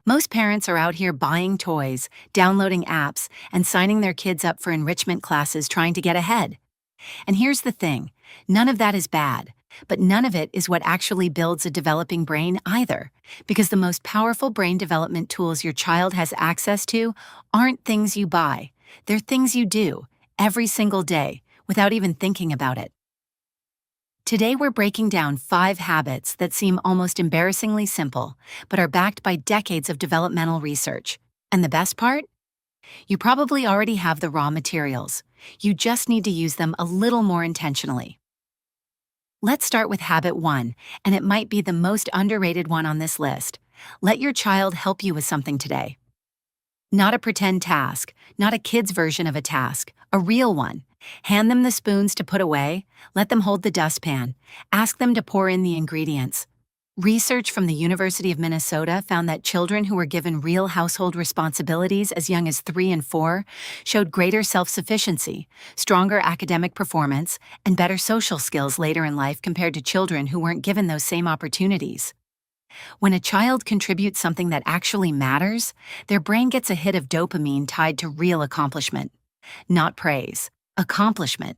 Most parents are out here buying toys, downloading apps, and signing their kids up for enrichment classes trying to get ahead. And here's the thing, none of that is bad, but none of it is what actually builds a developing brain either, because the most powerful brain development tools your child has access to aren't things you buy, they're things you do, every single day, without even thinking about it. Today we're breaking down 5 habits that seem almost embarrassingly simple, but are backed by decades of developmental research. And the best part? You probably already have the raw materials. You just need to use them a little more intentionally. Let's start with habit 1, and it might be the most underrated one on this list. Let your child help you with something today. Not a pretend task, not a kid's version of a task, a real one. Hand them the spoons to put away, let them hold the dustpan, ask them to pour in the ingredients. Research from the University of Minnesota found that children who were given real household responsibilities as young as 3 and 4 showed greater self-sufficiency, stronger academic performance, and better social skills later in life compared to children who weren't given those same opportunities. When a child contributes something that actually matters, their brain gets a hit of dopamine tied to real accomplishment. Not praise, accomplishment.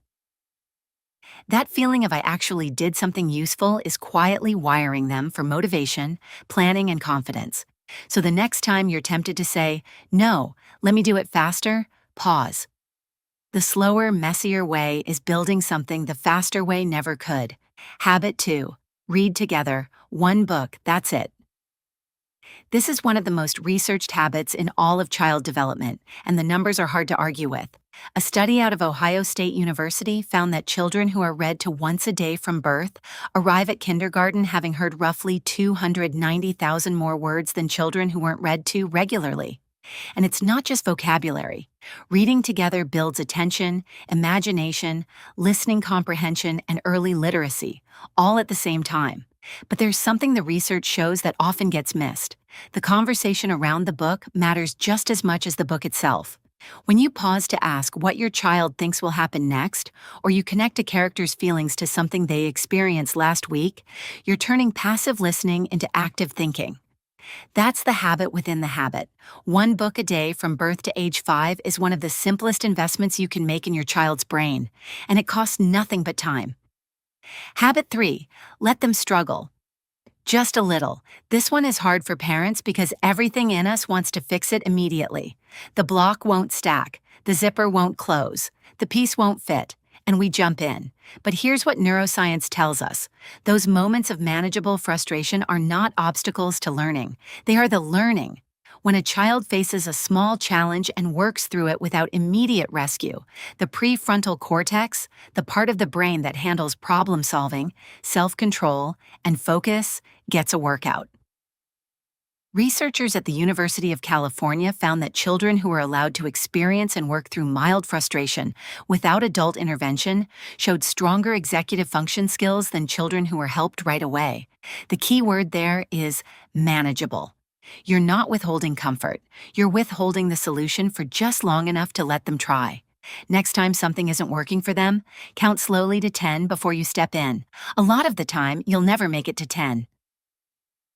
That feeling of I actually did something useful is quietly wiring them for motivation, planning, and confidence. So the next time you're tempted to say, "No, let me do it faster," pause. The slower, messier way is building something the faster way never could. Habit 2. Read together. One book, that's it. This is one of the most researched habits in all of child development, and the numbers are hard to argue with. A study out of Ohio State University found that children who are read to once a day from birth arrive at kindergarten having heard roughly 290,000 more words than children who weren't read to regularly. And it's not just vocabulary. Reading together builds attention, imagination, listening comprehension, and early literacy, all at the same time. But there's something the research shows that often gets missed. The conversation around the book matters just as much as the book itself. When you pause to ask what your child thinks will happen next, or you connect a character's feelings to something they experienced last week, you're turning passive listening into active thinking. That's the habit within the habit. One book a day from birth to age 5 is one of the simplest investments you can make in your child's brain, and it costs nothing but time. Habit 3. Let them struggle. Just a little. This one is hard for parents because everything in us wants to fix it immediately. The block won't stack, the zipper won't close, the piece won't fit, and we jump in. But here's what neuroscience tells us. Those moments of manageable frustration are not obstacles to learning. They are the learning. When a child faces a small challenge and works through it without immediate rescue, the prefrontal cortex, the part of the brain that handles problem solving, self-control, and focus, gets a workout. Researchers at the University of California found that children who were allowed to experience and work through mild frustration without adult intervention showed stronger executive function skills than children who were helped right away. The key word there is manageable. You're not withholding comfort. You're withholding the solution for just long enough to let them try. Next time something isn't working for them, count slowly to 10 before you step in. A lot of the time, you'll never make it to 10.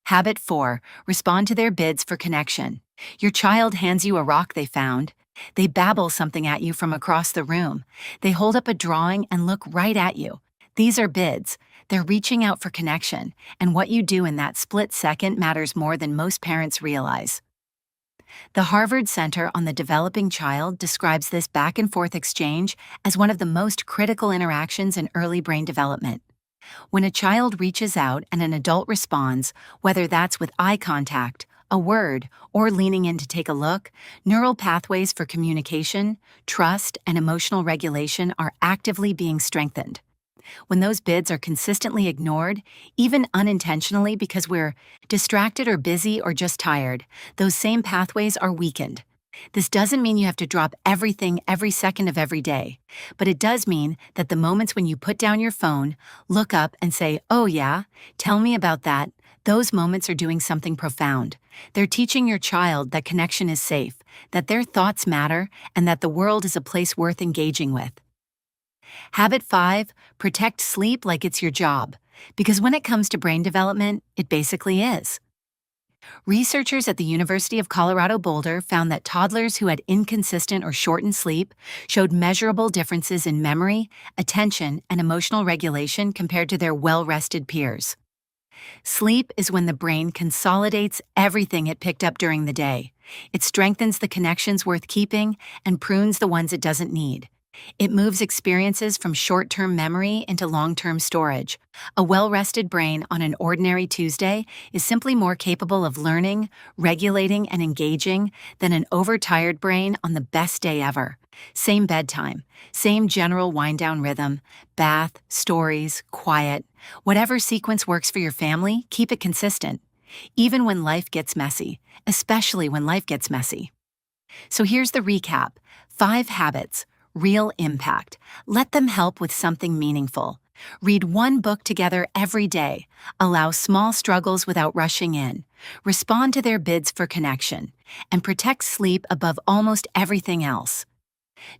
Habit 4. Respond to their bids for connection. Your child hands you a rock they found. They babble something at you from across the room. They hold up a drawing and look right at you. These are bids. They're reaching out for connection, and what you do in that split second matters more than most parents realize. The Harvard Center on the Developing Child describes this back-and-forth exchange as one of the most critical interactions in early brain development. When a child reaches out and an adult responds, whether that's with eye contact, a word, or leaning in to take a look, neural pathways for communication, trust, and emotional regulation are actively being strengthened. When those bids are consistently ignored, even unintentionally because we're distracted or busy or just tired, those same pathways are weakened. This doesn't mean you have to drop everything every second of every day, but it does mean that the moments when you put down your phone, look up and say, "Oh yeah, tell me about that," those moments are doing something profound. They're teaching your child that connection is safe, that their thoughts matter, and that the world is a place worth engaging with. Habit 5, protect sleep like it's your job. Because when it comes to brain development, it basically is. Researchers at the University of Colorado Boulder found that toddlers who had inconsistent or shortened sleep showed measurable differences in memory, attention, and emotional regulation compared to their well-rested peers. Sleep is when the brain consolidates everything it picked up during the day. It strengthens the connections worth keeping and prunes the ones it doesn't need. It moves experiences from short-term memory into long-term storage. A well-rested brain on an ordinary Tuesday is simply more capable of learning, regulating, and engaging than an overtired brain on the best day ever. Same bedtime, same general wind-down rhythm, bath, stories, quiet. Whatever sequence works for your family, keep it consistent. Even when life gets messy, especially when life gets messy. So here's the recap. 5 habits. Real impact. Let them help with something meaningful. Read one book together every day. Allow small struggles without rushing in. Respond to their bids for connection. And protect sleep above almost everything else.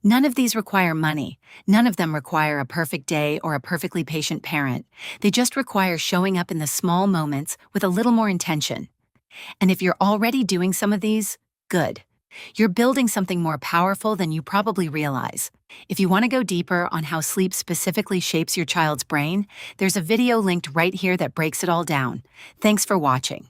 None of these require money. None of them require a perfect day or a perfectly patient parent. They just require showing up in the small moments with a little more intention. And if you're already doing some of these, good. You're building something more powerful than you probably realize. If you want to go deeper on how sleep specifically shapes your child's brain, there's a video linked right here that breaks it all down. Thanks for watching.